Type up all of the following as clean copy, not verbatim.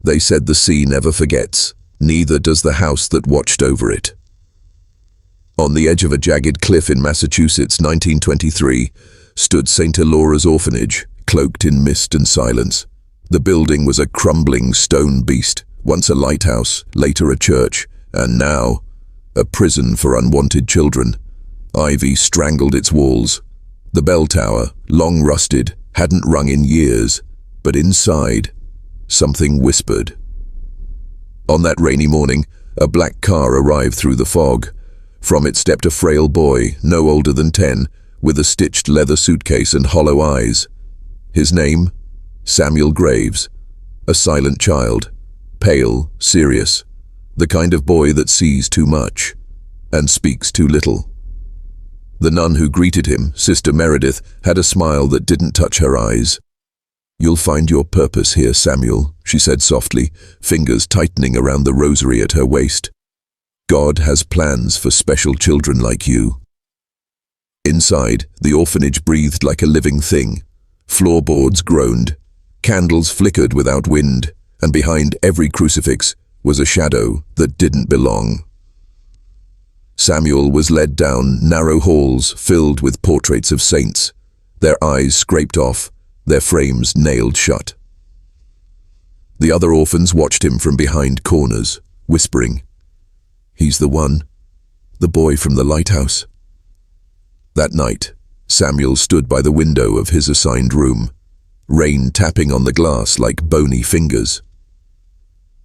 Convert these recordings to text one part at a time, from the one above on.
They said the sea never forgets, neither does the house that watched over it. On the edge of a jagged cliff in Massachusetts, 1923, stood St. Elora's Orphanage, cloaked in mist and silence. The building was a crumbling stone beast, once a lighthouse, later a church, and now a prison for unwanted children. Ivy strangled its walls. The bell tower, long rusted, hadn't rung in years, but inside, something whispered. On that rainy morning, a black car arrived through the fog. From it stepped a frail boy, no older than 10, with a stitched leather suitcase and hollow eyes. His name? Samuel Graves. A silent child, pale, serious, the kind of boy that sees too much and speaks too little. The nun who greeted him, Sister Meredith, had a smile that didn't touch her eyes. "You'll find your purpose here, Samuel," she said softly, fingers tightening around the rosary at her waist. "God has plans for special children like you." Inside, the orphanage breathed like a living thing. Floorboards groaned, candles flickered without wind, and behind every crucifix was a shadow that didn't belong. Samuel was led down narrow halls filled with portraits of saints, their eyes scraped off, their frames nailed shut. The other orphans watched him from behind corners, whispering, "He's the one, the boy from the lighthouse." That night, Samuel stood by the window of his assigned room, rain tapping on the glass like bony fingers.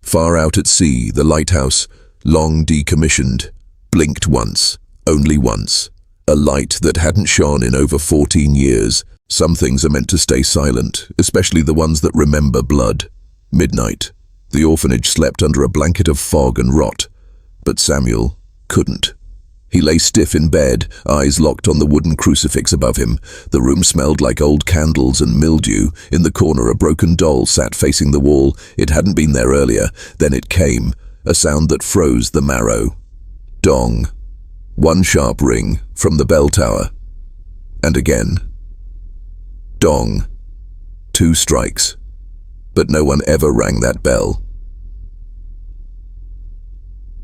Far out at sea, the lighthouse, long decommissioned, blinked once, only once, a light that hadn't shone in over 14 years. Some things are meant to stay silent, especially the ones that remember blood. Midnight. The orphanage slept under a blanket of fog and rot, but Samuel couldn't. He lay stiff in bed, eyes locked on the wooden crucifix above him. The room smelled like old candles and mildew. In the corner, a broken doll sat facing the wall. It hadn't been there earlier. Then it came, a sound that froze the marrow. Dong. One sharp ring from the bell tower. And again. Dong. 2 strikes. But no one ever rang that bell.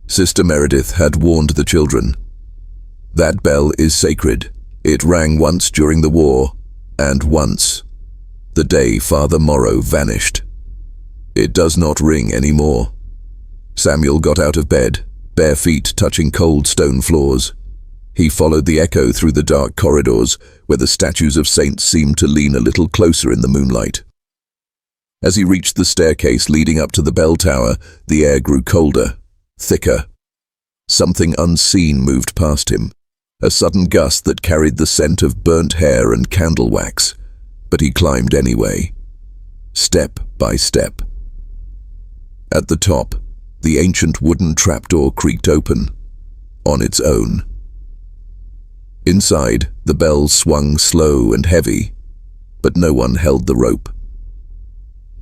Sister Meredith had warned the children. That bell is sacred. It rang once during the war, and once, the day Father Morrow vanished. It does not ring anymore. Samuel got out of bed, bare feet touching cold stone floors. He followed the echo through the dark corridors, where the statues of saints seemed to lean a little closer in the moonlight. As he reached the staircase leading up to the bell tower, the air grew colder, thicker. Something unseen moved past him, a sudden gust that carried the scent of burnt hair and candle wax, but he climbed anyway, step by step. At the top, the ancient wooden trapdoor creaked open, on its own. Inside, the bell swung slow and heavy, but no one held the rope.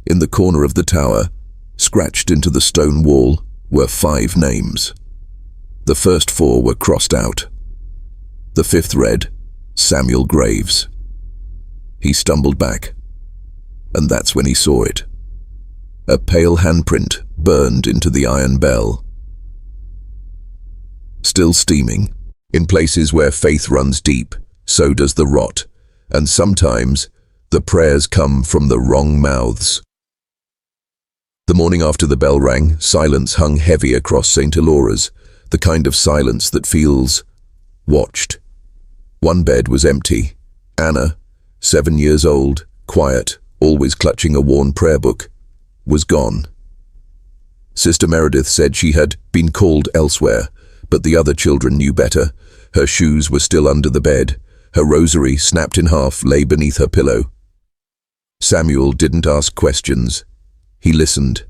In the corner of the tower, scratched into the stone wall, were 5 names. The first 4 were crossed out. The 5th read, Samuel Graves. He stumbled back, and that's when he saw it. A pale handprint burned into the iron bell. Still steaming, in places where faith runs deep, so does the rot, and sometimes the prayers come from the wrong mouths. The morning after the bell rang, silence hung heavy across St. Elora's, the kind of silence that feels watched. One bed was empty. Anna, 7 years old, quiet, always clutching a worn prayer book, was gone. Sister Meredith said she had been called elsewhere, but the other children knew better. Her shoes were still under the bed. Her rosary, snapped in half, lay beneath her pillow. Samuel didn't ask questions. He listened.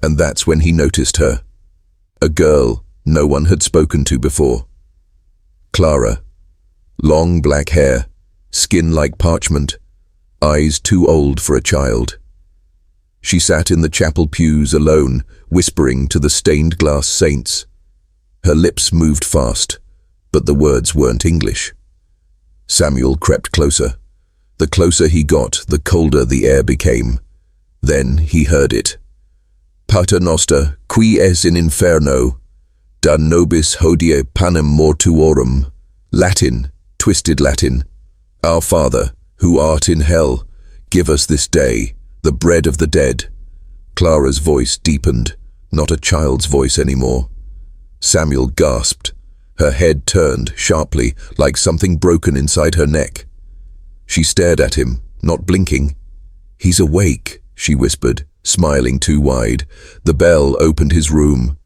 And that's when he noticed her. A girl no one had spoken to before. Clara. Long black hair, skin like parchment, eyes too old for a child. She sat in the chapel pews alone, whispering to the stained glass saints. Her lips moved fast, but the words weren't English. Samuel crept closer. The closer he got, the colder the air became. Then he heard it. Pater noster, qui es in inferno, da nobis hodie panem mortuorum. Latin, twisted Latin. Our Father, who art in hell, give us this day the bread of the dead. Clara's voice deepened, not a child's voice anymore. Samuel gasped. Her head turned sharply, like something broken inside her neck. She stared at him, not blinking. "He's awake," she whispered, smiling too wide. The bell opened his room.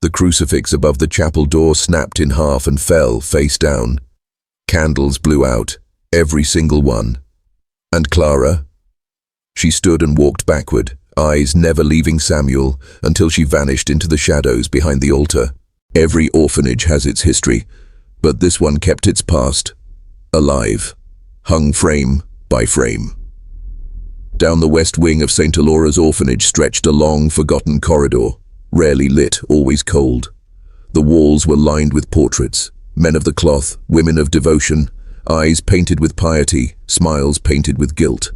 The crucifix above the chapel door snapped in half and fell face down. Candles blew out, every single one. And Clara? She stood and walked backward, eyes never leaving Samuel, until she vanished into the shadows behind the altar. Every orphanage has its history, but this one kept its past, alive, hung frame by frame. Down the west wing of St. Alora's orphanage stretched a long, forgotten corridor, rarely lit, always cold. The walls were lined with portraits, men of the cloth, women of devotion, eyes painted with piety, smiles painted with guilt.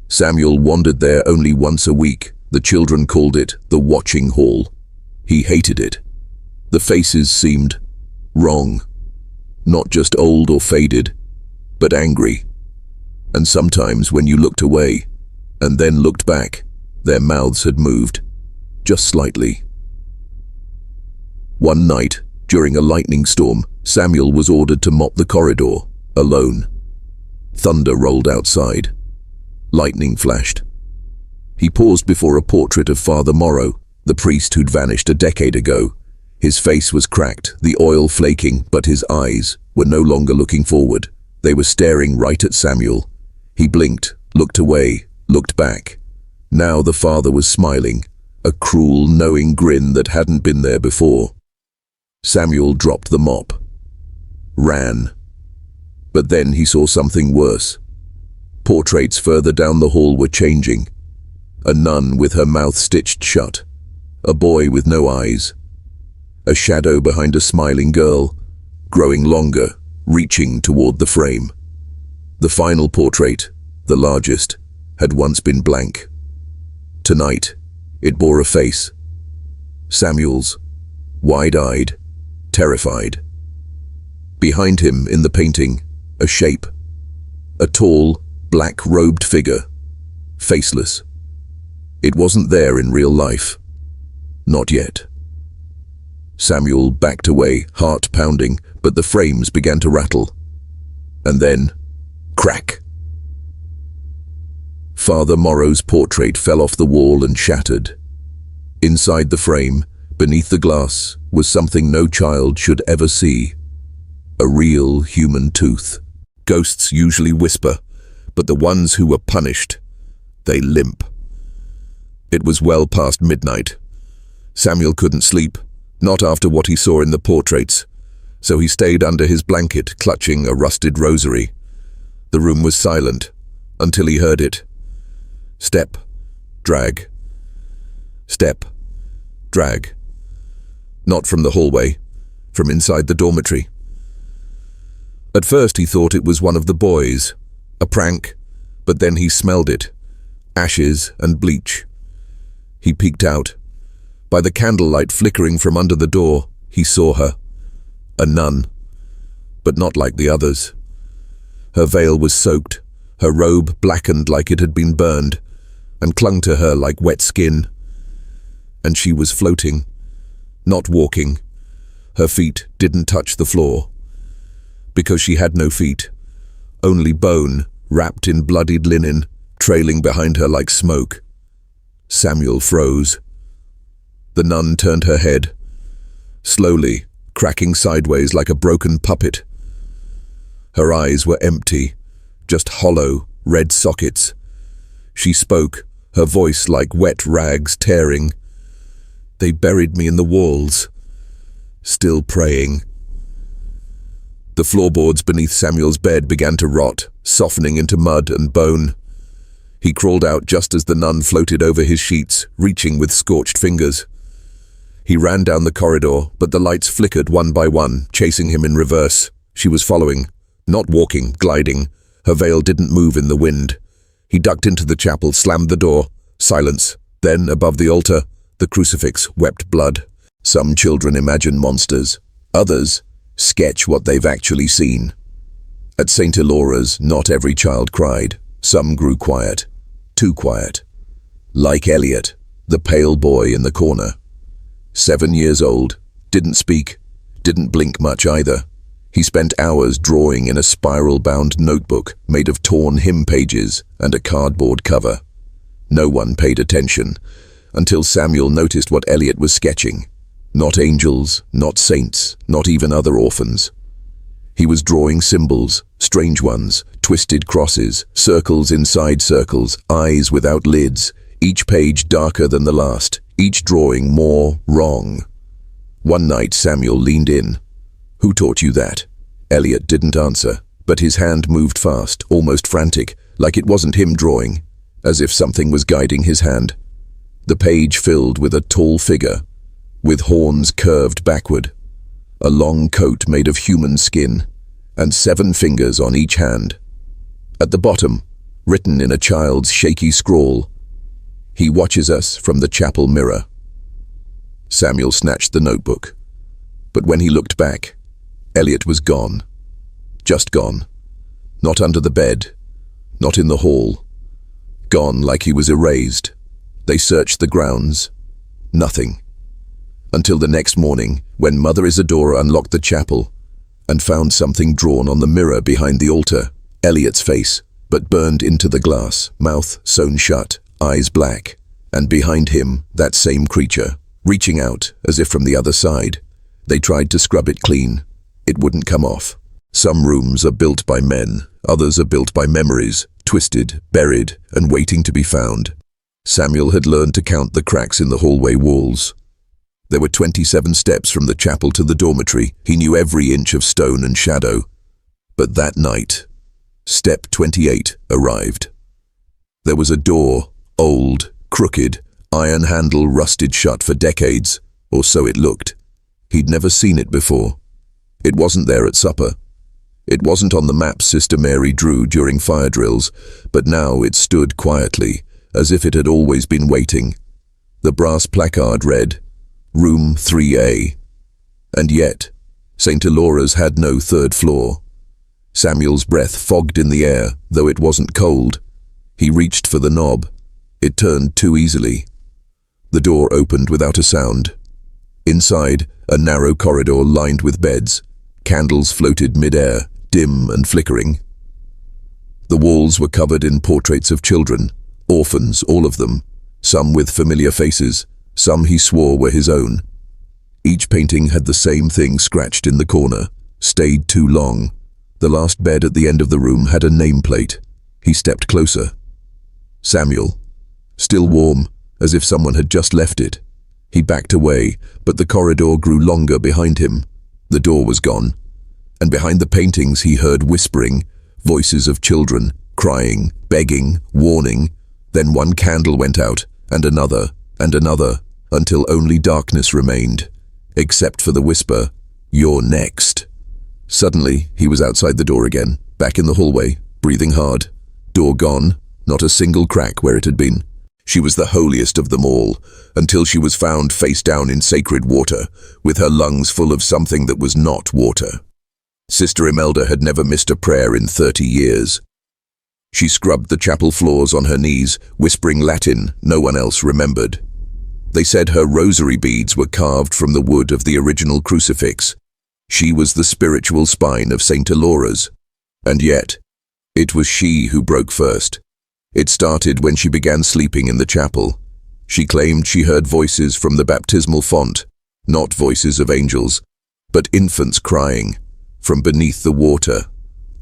Samuel wandered there only once a week. The children called it the watching hall. He hated it. The faces seemed wrong, not just old or faded, but angry. And sometimes when you looked away, and then looked back, their mouths had moved, just slightly. One night, during a lightning storm, Samuel was ordered to mop the corridor, alone. Thunder rolled outside. Lightning flashed. He paused before a portrait of Father Morrow, the priest who'd vanished a decade ago. His face was cracked, the oil flaking, but his eyes were no longer looking forward. They were staring right at Samuel. He blinked, looked away, looked back. Now the father was smiling, a cruel, knowing grin that hadn't been there before. Samuel dropped the mop. Ran. But then he saw something worse. Portraits further down the hall were changing. A nun with her mouth stitched shut. A boy with no eyes. A shadow behind a smiling girl, growing longer, reaching toward the frame. The final portrait, the largest, had once been blank. Tonight, it bore a face. Samuel's, wide-eyed, terrified. Behind him, in the painting, a shape. A tall, black-robed figure, faceless. It wasn't there in real life. Not yet. Samuel backed away, heart pounding, but the frames began to rattle. And then, crack! Father Morrow's portrait fell off the wall and shattered. Inside the frame, beneath the glass, was something no child should ever see. A real human tooth. Ghosts usually whisper, but the ones who were punished, they limp. It was well past midnight. Samuel couldn't sleep, not after what he saw in the portraits, so he stayed under his blanket, clutching a rusted rosary. The room was silent, until he heard it. Step, drag. Step, drag. Not from the hallway, from inside the dormitory. At first he thought it was one of the boys, a prank, but then he smelled it, ashes and bleach. He peeked out. By the candlelight flickering from under the door, he saw her, a nun, but not like the others. Her veil was soaked, her robe blackened like it had been burned, and clung to her like wet skin. And she was floating, not walking. Her feet didn't touch the floor, because she had no feet, only bone wrapped in bloodied linen, trailing behind her like smoke. Samuel froze. The nun turned her head, slowly, cracking sideways like a broken puppet. Her eyes were empty, just hollow, red sockets. She spoke, her voice like wet rags tearing. They buried me in the walls, still praying. The floorboards beneath Samuel's bed began to rot, softening into mud and bone. He crawled out just as the nun floated over his sheets, reaching with scorched fingers. He ran down the corridor, but the lights flickered one by one, chasing him in reverse. She was following, not walking, gliding. Her veil didn't move in the wind. He ducked into the chapel, slammed the door. Silence. Then, above the altar, The crucifix wept blood. Some children imagine monsters. Others sketch what they've actually seen. At St. Elora's, not every child cried. Some grew quiet. Too quiet. Like Elliot, the pale boy in the corner. 7 years old, didn't speak, didn't blink much either. He spent hours drawing in a spiral-bound notebook made of torn hymn pages and a cardboard cover. No one paid attention, until Samuel noticed what Elliot was sketching. Not angels, not saints, not even other orphans. He was drawing symbols, strange ones, twisted crosses, circles inside circles, eyes without lids, each page darker than the last, each drawing more wrong. One night Samuel leaned in. "Who taught you that?" Elliot didn't answer, but his hand moved fast, almost frantic, like it wasn't him drawing, as if something was guiding his hand. The page filled with a tall figure, with horns curved backward, a long coat made of human skin, and 7 fingers on each hand. At the bottom, written in a child's shaky scrawl, "He watches us from the chapel mirror." Samuel snatched the notebook, but when he looked back, Elliot was gone. Just gone. Not under the bed, not in the hall. Gone like he was erased. They searched the grounds. Nothing. Until the next morning, when Mother Isadora unlocked the chapel and found something drawn on the mirror behind the altar. Elliot's face, but burned into the glass, mouth sewn shut, eyes black, and behind him, that same creature, reaching out as if from the other side. They tried to scrub it clean. It wouldn't come off. Some rooms are built by men, others are built by memories, twisted, buried, and waiting to be found. Samuel had learned to count the cracks in the hallway walls. There were 27 steps from the chapel to the dormitory. He knew every inch of stone and shadow. But that night, step 28 arrived. There was a door, old, crooked, iron handle rusted shut for decades, or so it looked. He'd never seen it before. It wasn't there at supper. It wasn't on the maps Sister Mary drew during fire drills, but now it stood quietly, as if it had always been waiting. The brass placard read, Room 3A. And yet, St. Elora's had no 3rd floor. Samuel's breath fogged in the air, though it wasn't cold. He reached for the knob. It turned too easily. The door opened without a sound. Inside, a narrow corridor lined with beds. Candles floated mid-air, dim and flickering. The walls were covered in portraits of children, orphans, all of them, some with familiar faces, some he swore were his own. Each painting had the same thing scratched in the corner, stayed too long. The last bed at the end of the room had a nameplate. He stepped closer. Samuel, still warm, as if someone had just left it. He backed away, but the corridor grew longer behind him. The door was gone, and behind the paintings he heard whispering, voices of children, crying, begging, warning. Then one candle went out, and another, until only darkness remained, except for the whisper, "You're next." Suddenly, he was outside the door again, back in the hallway, breathing hard. Door gone, not a single crack where it had been. She was the holiest of them all, until she was found face down in sacred water, with her lungs full of something that was not water. Sister Imelda had never missed a prayer in 30 years. She scrubbed the chapel floors on her knees, whispering Latin no one else remembered. They said her rosary beads were carved from the wood of the original crucifix. She was the spiritual spine of St. Elora's. And yet, it was she who broke first. It started when she began sleeping in the chapel. She claimed she heard voices from the baptismal font, not voices of angels, but infants crying, from beneath the water.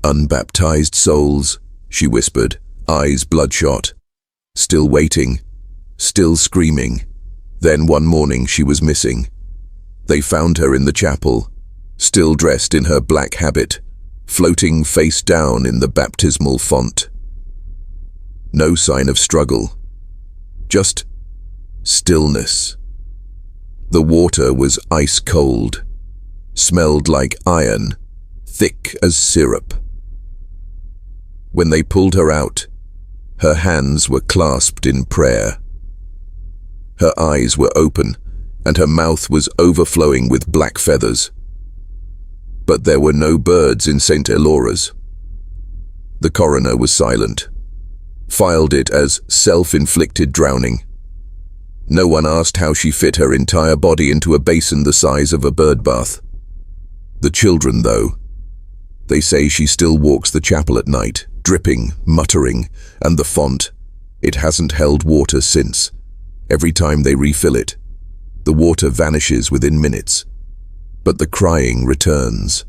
"Unbaptized souls," she whispered, eyes bloodshot. Still waiting, still screaming. Then one morning she was missing. They found her in the chapel, still dressed in her black habit, floating face down in the baptismal font. No sign of struggle, just stillness. The water was ice cold, smelled like iron, thick as syrup. When they pulled her out, her hands were clasped in prayer. Her eyes were open, and her mouth was overflowing with black feathers. But there were no birds in St. Elora's. The coroner was silent, filed it as self-inflicted drowning. No one asked how she fit her entire body into a basin the size of a bird bath. The children, though, they say she still walks the chapel at night, dripping, muttering, and the font, it hasn't held water since. Every time they refill it, the water vanishes within minutes. But the crying returns.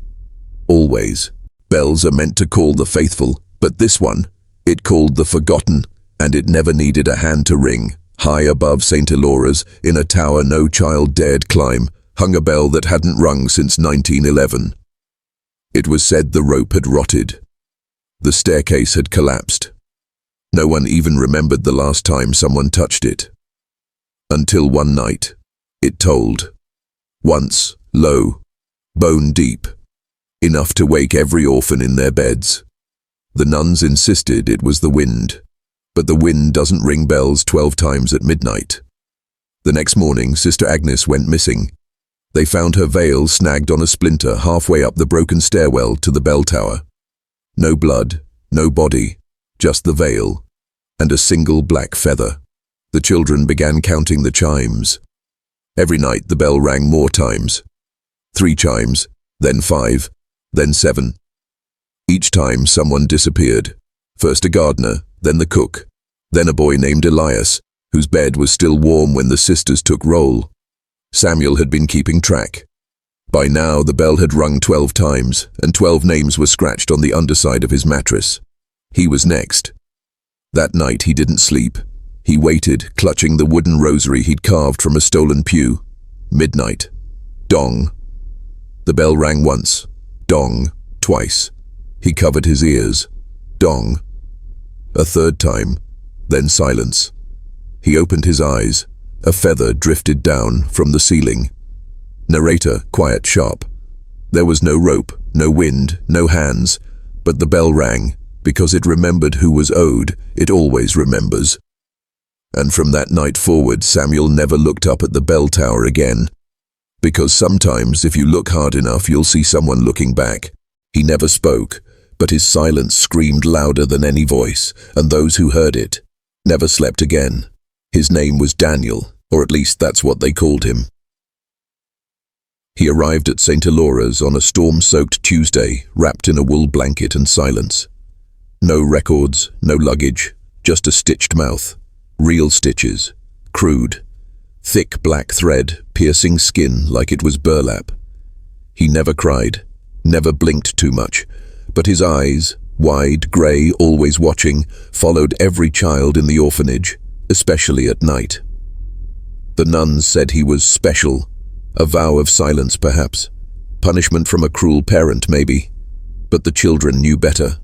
Always. Bells are meant to call the faithful, but this one, it called the forgotten, and it never needed a hand to ring. High above St. Elora's, in a tower no child dared climb, hung a bell that hadn't rung since 1911. It was said the rope had rotted. The staircase had collapsed. No one even remembered the last time someone touched it. Until one night, it tolled. Once, low, bone deep, enough to wake every orphan in their beds. The nuns insisted it was the wind, but the wind doesn't ring bells 12 times at midnight. The next morning, Sister Agnes went missing. They found her veil snagged on a splinter halfway up the broken stairwell to the bell tower. No blood, no body, just the veil, and a single black feather. The children began counting the chimes. Every night the bell rang more times. 3 chimes, then 5, then 7. Each time someone disappeared. First a gardener, then the cook, then a boy named Elias, whose bed was still warm when the sisters took roll. Samuel had been keeping track. By now the bell had rung 12 times, and 12 names were scratched on the underside of his mattress. He was next. That night he didn't sleep. He waited, clutching the wooden rosary he'd carved from a stolen pew. Midnight. Dong. The bell rang once. Dong. Twice. He covered his ears. Dong. A third time. Then silence. He opened his eyes. A feather drifted down from the ceiling. Narrator, quiet, sharp. There was no rope, no wind, no hands, but the bell rang, because it remembered who was owed. It always remembers. And from that night forward, Samuel never looked up at the bell tower again. Because sometimes, if you look hard enough, you'll see someone looking back. He never spoke, but his silence screamed louder than any voice, and those who heard it never slept again. His name was Daniel, or at least that's what they called him. He arrived at St. Elora's on a storm-soaked Tuesday, wrapped in a wool blanket and silence. No records, no luggage, just a stitched mouth. Real stitches, crude, thick black thread piercing skin like it was burlap. He never cried, never blinked too much, but his eyes, wide, grey, always watching, followed every child in the orphanage, especially at night. The nuns said he was special, a vow of silence perhaps, punishment from a cruel parent maybe, but the children knew better.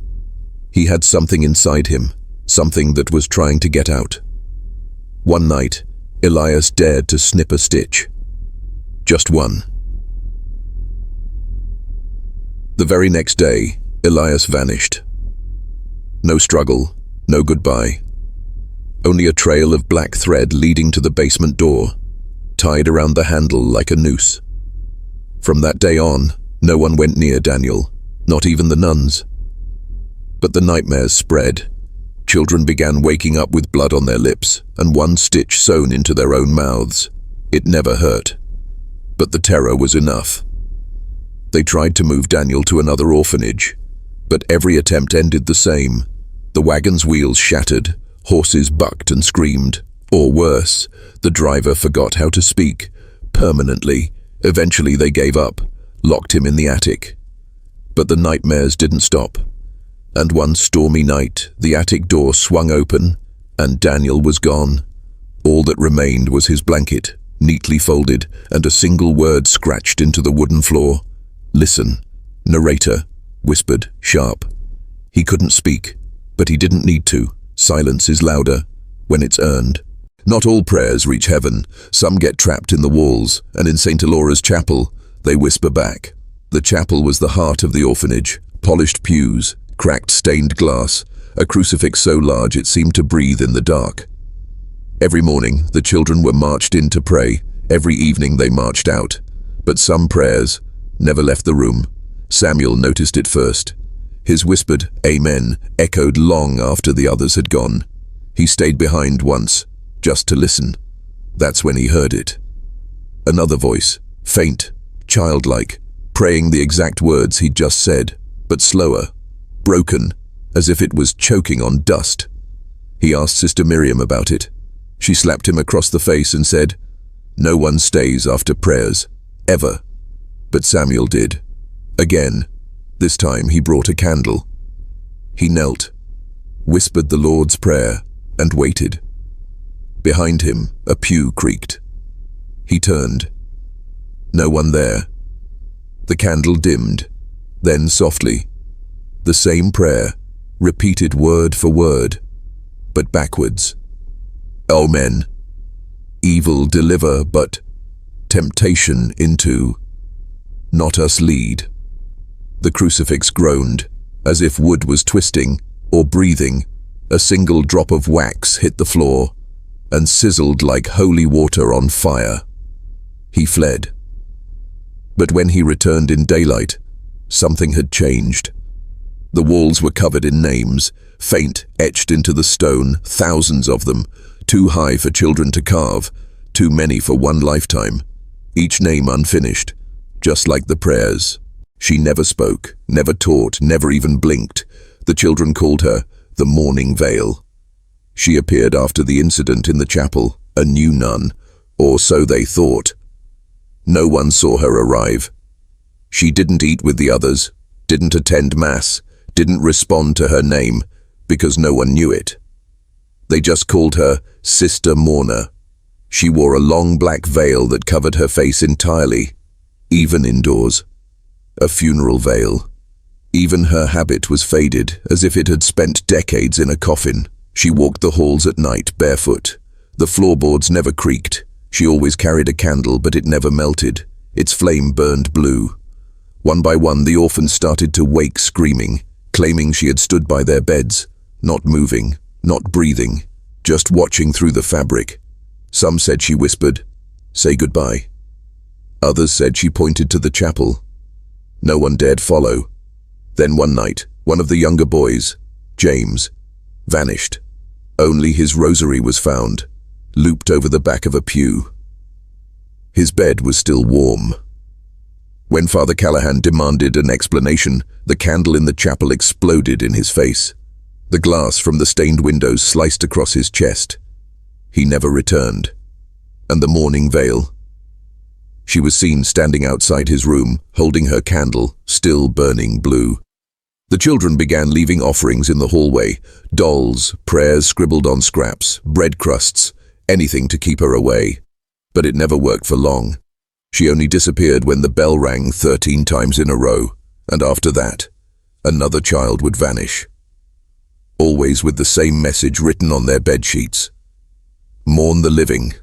He had something inside him, something that was trying to get out. One night, Elias dared to snip a stitch. Just one. The very next day, Elias vanished. No struggle, no goodbye. Only a trail of black thread leading to the basement door, tied around the handle like a noose. From that day on, no one went near Daniel, not even the nuns. But the nightmares spread. Children began waking up with blood on their lips and one stitch sewn into their own mouths. It never hurt. But the terror was enough. They tried to move Daniel to another orphanage, but every attempt ended the same. The wagon's wheels shattered, horses bucked and screamed, or worse, the driver forgot how to speak, permanently. Eventually they gave up, locked him in the attic. But the nightmares didn't stop. And one stormy night, the attic door swung open, and Daniel was gone. All that remained was his blanket, neatly folded, and a single word scratched into the wooden floor. Listen, narrator, whispered, sharp. He couldn't speak, but he didn't need to. Silence is louder when it's earned. Not all prayers reach heaven. Some get trapped in the walls, and in St. Elora's chapel, they whisper back. The chapel was the heart of the orphanage. Polished pews, cracked stained glass, a crucifix so large it seemed to breathe in the dark. Every morning, the children were marched in to pray. Every evening they marched out. But some prayers never left the room. Samuel noticed it first. His whispered "Amen" echoed long after the others had gone. He stayed behind once, just to listen. That's when he heard it. Another voice, faint, childlike, praying the exact words he'd just said, but slower, broken, as if it was choking on dust. He asked Sister Miriam about it. She slapped him across the face and said, "No one stays after prayers, ever." But Samuel did. Again. This time he brought a candle. He knelt, whispered the Lord's Prayer, and waited. Behind him, a pew creaked. He turned. No one there. The candle dimmed. Then softly, the same prayer, repeated word for word, but backwards. Amen. Evil deliver, but temptation into. Not us lead. The crucifix groaned, as if wood was twisting or breathing. A single drop of wax hit the floor and sizzled like holy water on fire. He fled. But when he returned in daylight, something had changed. The walls were covered in names, faint, etched into the stone, thousands of them, too high for children to carve, too many for one lifetime, each name unfinished, just like the prayers. She never spoke, never taught, never even blinked. The children called her the Mourning Veil. She appeared after the incident in the chapel, a new nun, or so they thought. No one saw her arrive. She didn't eat with the others, didn't attend Mass, didn't respond to her name, because no one knew it. They just called her Sister Mourner. She wore a long black veil that covered her face entirely, even indoors. A funeral veil. Even her habit was faded, as if it had spent decades in a coffin. She walked the halls at night, barefoot. The floorboards never creaked. She always carried a candle, but it never melted. Its flame burned blue. One by one, the orphans started to wake screaming, claiming she had stood by their beds, not moving, not breathing, just watching through the fabric. Some said she whispered, "Say goodbye." Others said she pointed to the chapel. No one dared follow. Then one night, one of the younger boys, James, vanished. Only his rosary was found, looped over the back of a pew. His bed was still warm. When Father Callahan demanded an explanation, the candle in the chapel exploded in his face. The glass from the stained windows sliced across his chest. He never returned. And the mourning veil. She was seen standing outside his room, holding her candle, still burning blue. The children began leaving offerings in the hallway, dolls, prayers scribbled on scraps, bread crusts, anything to keep her away. But it never worked for long. She only disappeared when the bell rang 13 times in a row, and after that, another child would vanish. Always with the same message written on their bedsheets. Mourn the living.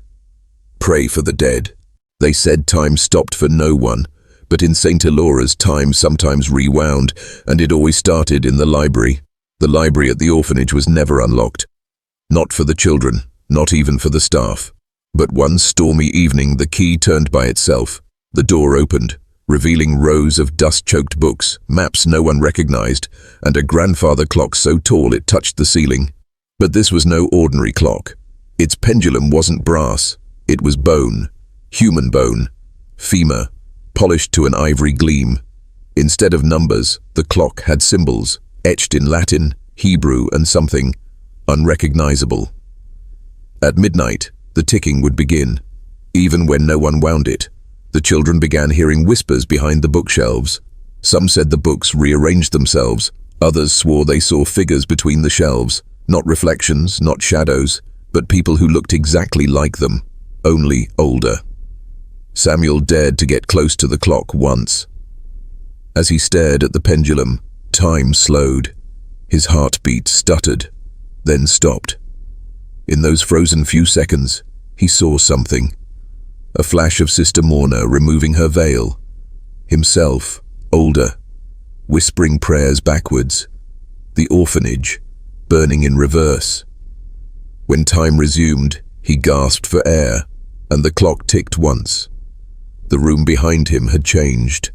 Pray for the dead. They said time stopped for no one, but in St. Elora's time sometimes rewound, and it always started in the library. The library at the orphanage was never unlocked. Not for the children, not even for the staff. But one stormy evening the key turned by itself. The door opened, revealing rows of dust-choked books, maps no one recognized, and a grandfather clock so tall it touched the ceiling. But this was no ordinary clock. Its pendulum wasn't brass, it was bone. Human bone, femur, polished to an ivory gleam. Instead of numbers, the clock had symbols, etched in Latin, Hebrew, and something unrecognizable. At midnight, the ticking would begin. Even when no one wound it, the children began hearing whispers behind the bookshelves. Some said the books rearranged themselves. Others swore they saw figures between the shelves, not reflections, not shadows, but people who looked exactly like them, only older. Samuel dared to get close to the clock once. As he stared at the pendulum, time slowed. His heartbeat stuttered, then stopped. In those frozen few seconds, he saw something. A flash of Sister Mourner removing her veil. Himself, older, whispering prayers backwards. The orphanage, burning in reverse. When time resumed, He gasped for air, and the clock ticked once. The room behind him had changed.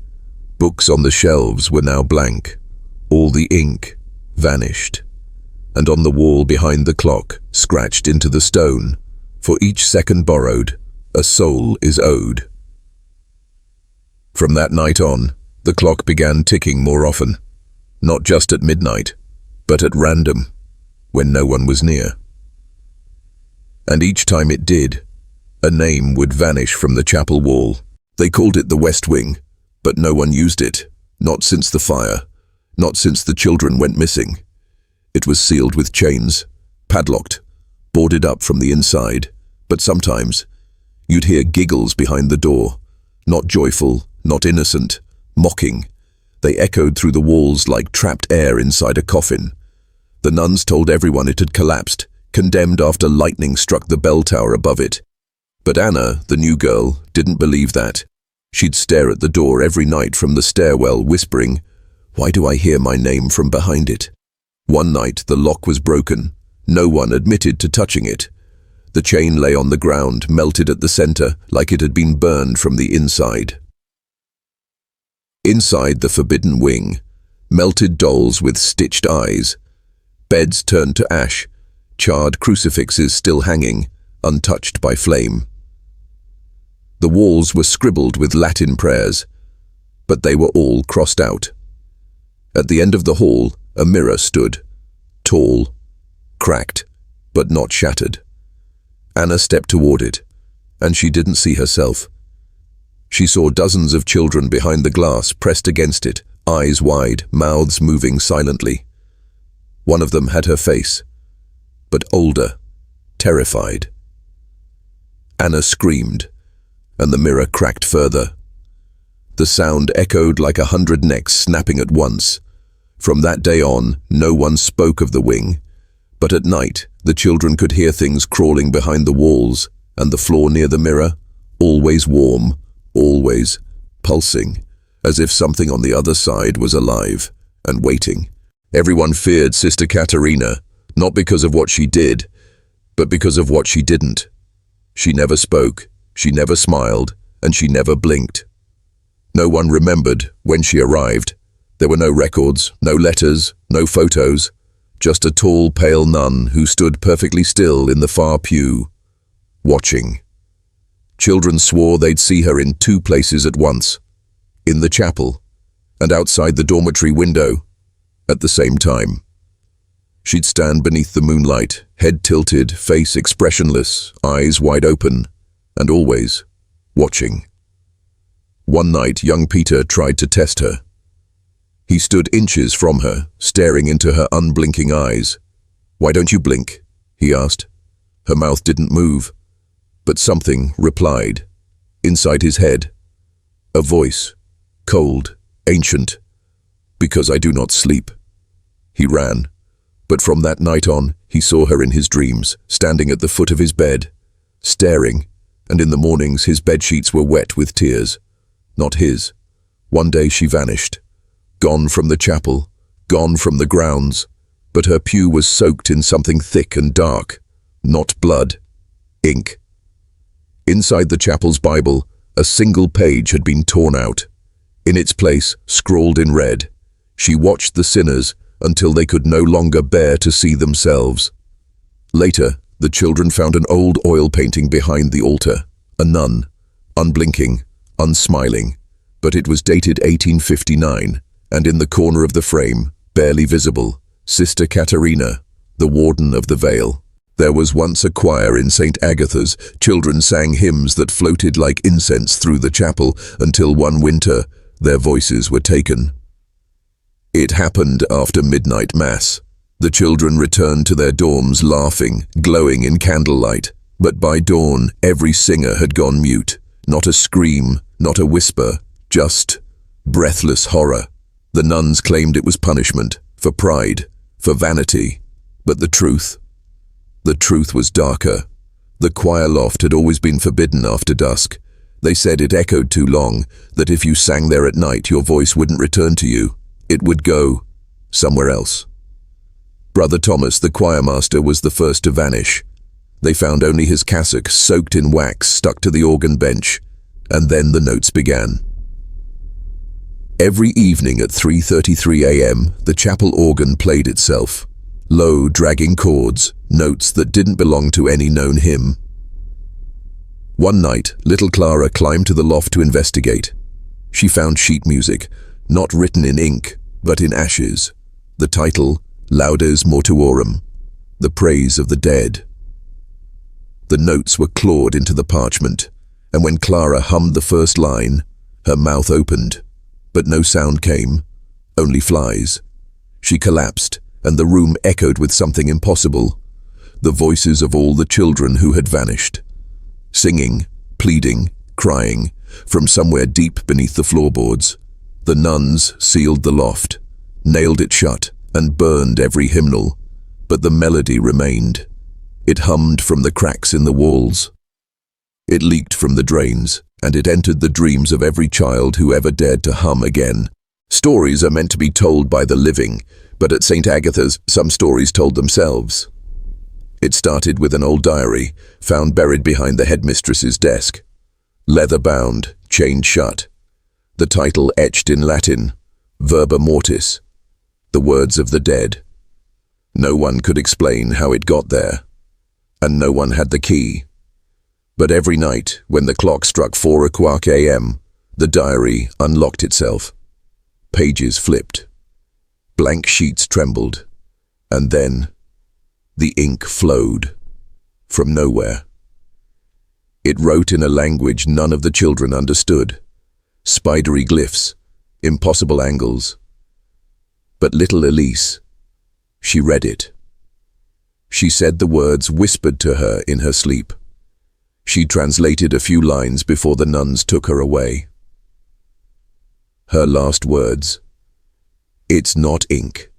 Books on the shelves were now blank. All the ink vanished. And on the wall behind the clock, scratched into the stone, for each second borrowed, a soul is owed. From that night on, the clock began ticking more often, not just at midnight, but at random, when no one was near. And each time it did, a name would vanish from the chapel wall. They called it the West Wing, but no one used it, not since the fire, not since the children went missing. It was sealed with chains, padlocked, boarded up from the inside, but sometimes you'd hear giggles behind the door, not joyful, not innocent, mocking. They echoed through the walls like trapped air inside a coffin. The nuns told everyone it had collapsed, condemned after lightning struck the bell tower above it. But Anna, the new girl, didn't believe that. She'd stare at the door every night from the stairwell, whispering, "Why do I hear my name from behind it?" One night the lock was broken. No one admitted to touching it. The chain lay on the ground, melted at the center, like it had been burned from the inside. Inside the forbidden wing, melted dolls with stitched eyes, beds turned to ash, charred crucifixes still hanging, untouched by flame. The walls were scribbled with Latin prayers, but they were all crossed out. At the end of the hall, a mirror stood, tall, cracked, but not shattered. Anna stepped toward it, and she didn't see herself. She saw dozens of children behind the glass pressed against it, eyes wide, mouths moving silently. One of them had her face, but older, terrified. Anna screamed, and the mirror cracked further. The sound echoed like 100 necks snapping at once. From that day on, no one spoke of the wing, but at night the children could hear things crawling behind the walls, and the floor near the mirror, always warm, always pulsing, as if something on the other side was alive and waiting. Everyone feared Sister Katerina, not because of what she did, but because of what she didn't. She never spoke, she never smiled, and she never blinked. No one remembered when she arrived. There were no records, no letters, no photos, just a tall, pale nun who stood perfectly still in the far pew, watching. Children swore they'd see her in 2 places at once, in the chapel and outside the dormitory window, at the same time. She'd stand beneath the moonlight, head tilted, face expressionless, eyes wide open, and always watching. One night, young Peter tried to test her. He stood inches from her, staring into her unblinking eyes. "Why don't you blink?" he asked. Her mouth didn't move, but something replied, inside his head. A voice, cold, ancient. "Because I do not sleep." He ran, but from that night on, he saw her in his dreams, standing at the foot of his bed, staring, and in the mornings his bedsheets were wet with tears. Not his. One day she vanished. Gone from the chapel, gone from the grounds, but her pew was soaked in something thick and dark, not blood, ink. Inside the chapel's Bible, a single page had been torn out. In its place, scrawled in red, "She watched the sinners until they could no longer bear to see themselves." Later, the children found an old oil painting behind the altar, a nun, unblinking, unsmiling, but it was dated 1859. And in the corner of the frame, barely visible, Sister Katerina, the warden of the veil. There was once a choir in St. Agatha's. Children sang hymns that floated like incense through the chapel until one winter their voices were taken. It happened after midnight mass. The children returned to their dorms laughing, glowing in candlelight. But by dawn, every singer had gone mute. Not a scream, not a whisper, just breathless horror. The nuns claimed it was punishment, for pride, for vanity. But the truth was darker. The choir loft had always been forbidden after dusk. They said it echoed too long, that if you sang there at night your voice wouldn't return to you. It would go somewhere else. Brother Thomas, the choir master, was the first to vanish. They found only his cassock soaked in wax stuck to the organ bench, and then the notes began. Every evening at 3:33 a.m., the chapel organ played itself. Low, dragging chords, notes that didn't belong to any known hymn. One night, little Clara climbed to the loft to investigate. She found sheet music, not written in ink, but in ashes. The title, Laudes Mortuorum, the praise of the dead. The notes were clawed into the parchment, and when Clara hummed the first line, her mouth opened, but no sound came, only flies. She collapsed, and the room echoed with something impossible, the voices of all the children who had vanished. Singing, pleading, crying, from somewhere deep beneath the floorboards. The nuns sealed the loft, nailed it shut, and burned every hymnal, but the melody remained. It hummed from the cracks in the walls. It leaked from the drains, and it entered the dreams of every child who ever dared to hum again. Stories are meant to be told by the living, but at St. Agatha's, some stories told themselves. It started with an old diary, found buried behind the headmistress's desk. Leather-bound, chained shut. The title etched in Latin, Verba Mortis, the words of the dead. No one could explain how it got there, and no one had the key. But every night, when the clock struck 4 o'clock a.m., the diary unlocked itself. Pages flipped. Blank sheets trembled. And then, the ink flowed. From nowhere. It wrote in a language none of the children understood. Spidery glyphs, impossible angles. But little Elise, she read it. She said the words whispered to her in her sleep. She translated a few lines before the nuns took her away. Her last words. It's not ink.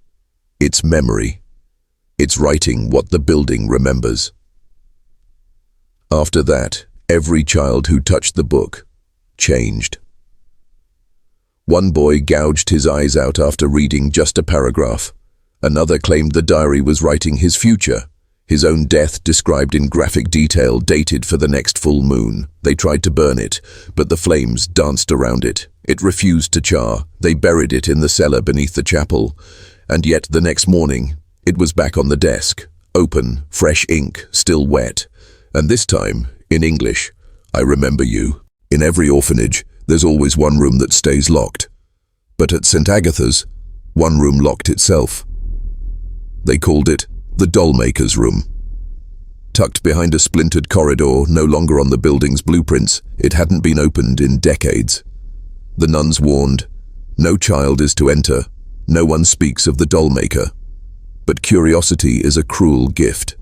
It's memory. It's writing what the building remembers. After that, every child who touched the book changed. One boy gouged his eyes out after reading just a paragraph. Another claimed the diary was writing his future. His own death described in graphic detail, dated for the next full moon. They tried to burn it, but the flames danced around it. It refused to char. They buried it in the cellar beneath the chapel. And yet the next morning, it was back on the desk, open, fresh ink, still wet. And this time, in English, I remember you. In every orphanage, there's always one room that stays locked. But at St. Agatha's, one room locked itself. They called it the doll-maker's room. Tucked behind a splintered corridor, no longer on the building's blueprints, it hadn't been opened in decades. The nuns warned, no child is to enter, no one speaks of the doll-maker. But curiosity is a cruel gift.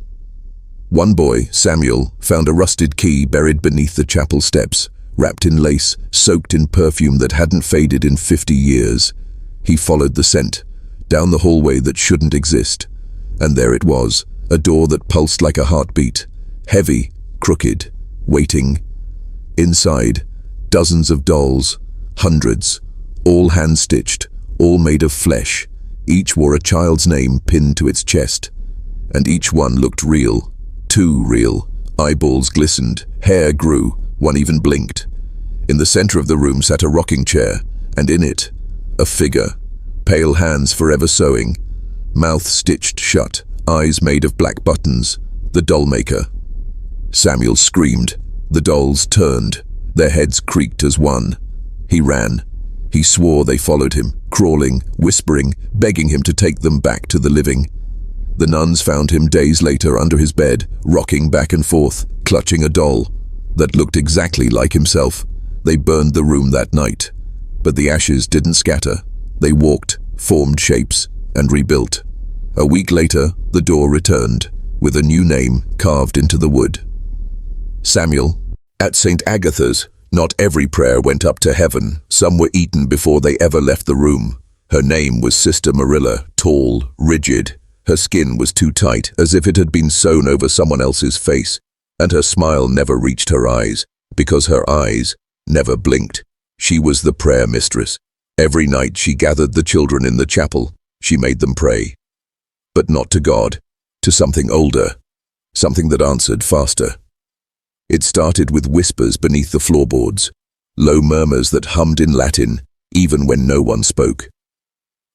One boy, Samuel, found a rusted key buried beneath the chapel steps, wrapped in lace, soaked in perfume that hadn't faded in 50 years. He followed the scent, down the hallway that shouldn't exist. And there it was, a door that pulsed like a heartbeat, heavy, crooked, waiting. Inside, dozens of dolls, hundreds, all hand-stitched, all made of flesh. Each wore a child's name pinned to its chest. And each one looked real, too real. Eyeballs glistened, hair grew, one even blinked. In the center of the room sat a rocking chair, and in it, a figure, pale hands forever sewing, mouth stitched shut, eyes made of black buttons, the doll-maker. Samuel screamed. The dolls turned. Their heads creaked as one. He ran. He swore they followed him, crawling, whispering, begging him to take them back to the living. The nuns found him days later under his bed, rocking back and forth, clutching a doll that looked exactly like himself. They burned the room that night, but the ashes didn't scatter. They walked, formed shapes, and rebuilt. A week later, the door returned, with a new name carved into the wood. Samuel. At St. Agatha's, not every prayer went up to heaven. Some were eaten before they ever left the room. Her name was Sister Marilla, tall, rigid. Her skin was too tight, as if it had been sewn over someone else's face, and her smile never reached her eyes, because her eyes never blinked. She was the prayer mistress. Every night she gathered the children in the chapel. She made them pray. But not to God, to something older. something that answered faster. It started with whispers beneath the floorboards, low murmurs that hummed in Latin, even when no one spoke.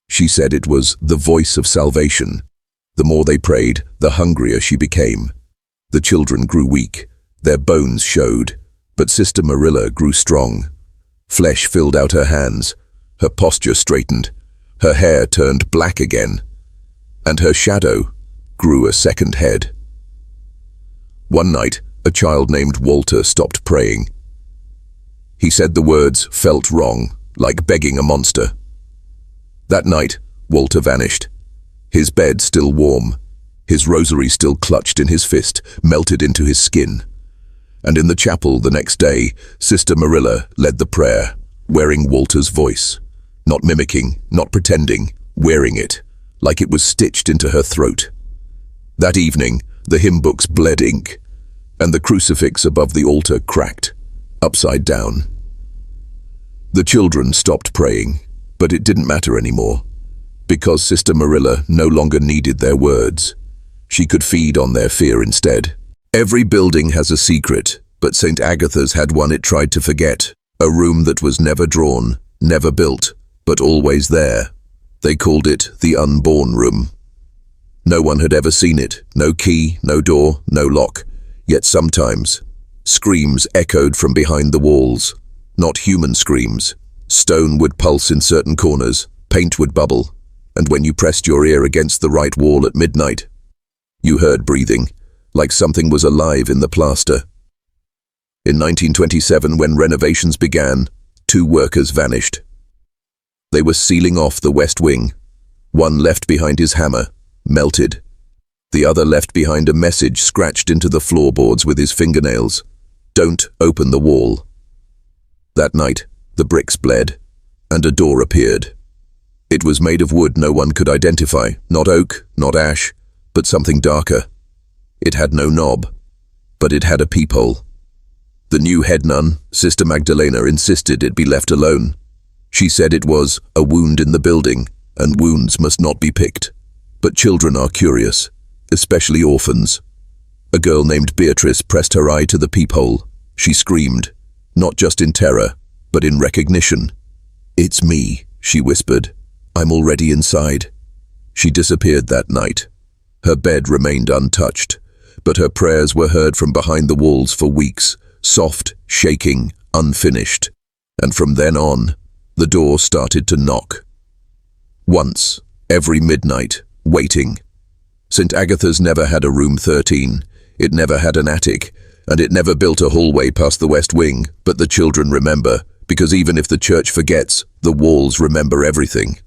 She said it was the voice of salvation. The more they prayed, the hungrier she became. The children grew weak, their bones showed, but Sister Marilla grew strong. Flesh filled out her hands, her posture straightened, her hair turned black again, and her shadow grew a second head. One night, a child named Walter stopped praying. He said the words felt wrong, like begging a monster. That night, Walter vanished. His bed still warm, his rosary still clutched in his fist, melted into his skin. And in the chapel the next day, Sister Marilla led the prayer, wearing Walter's voice. Not mimicking, not pretending, wearing it, like it was stitched into her throat. That evening, the hymn books bled ink, and the crucifix above the altar cracked, upside down. The children stopped praying, but it didn't matter anymore, because Sister Marilla no longer needed their words. She could feed on their fear instead. Every building has a secret, but St. Agatha's had one it tried to forget, a room that was never drawn, never built, but always there. They called it the unborn room. No one had ever seen it, no key, no door, no lock. Yet sometimes, screams echoed from behind the walls. Not human screams. Stone would pulse in certain corners, paint would bubble, and when you pressed your ear against the right wall at midnight, you heard breathing, like something was alive in the plaster. In 1927, when renovations began, 2 workers vanished. They were sealing off the west wing. One left behind his hammer, melted. The other left behind a message scratched into the floorboards with his fingernails. Don't open the wall. That night, the bricks bled, and a door appeared. It was made of wood no one could identify, not oak, not ash, but something darker. It had no knob, but it had a peephole. The new head nun, Sister Magdalena, insisted it be left alone. She said it was a wound in the building, and wounds must not be picked. But children are curious, especially orphans. A girl named Beatrice pressed her eye to the peephole. She screamed, not just in terror, but in recognition. "It's me," she whispered. "I'm already inside." She disappeared that night. Her bed remained untouched, but her prayers were heard from behind the walls for weeks, soft, shaking, unfinished. And from then on, the door started to knock. Once, every midnight, waiting. St. Agatha's never had a room 13, it never had an attic, and it never built a hallway past the west wing, but the children remember, because even if the church forgets, the walls remember everything.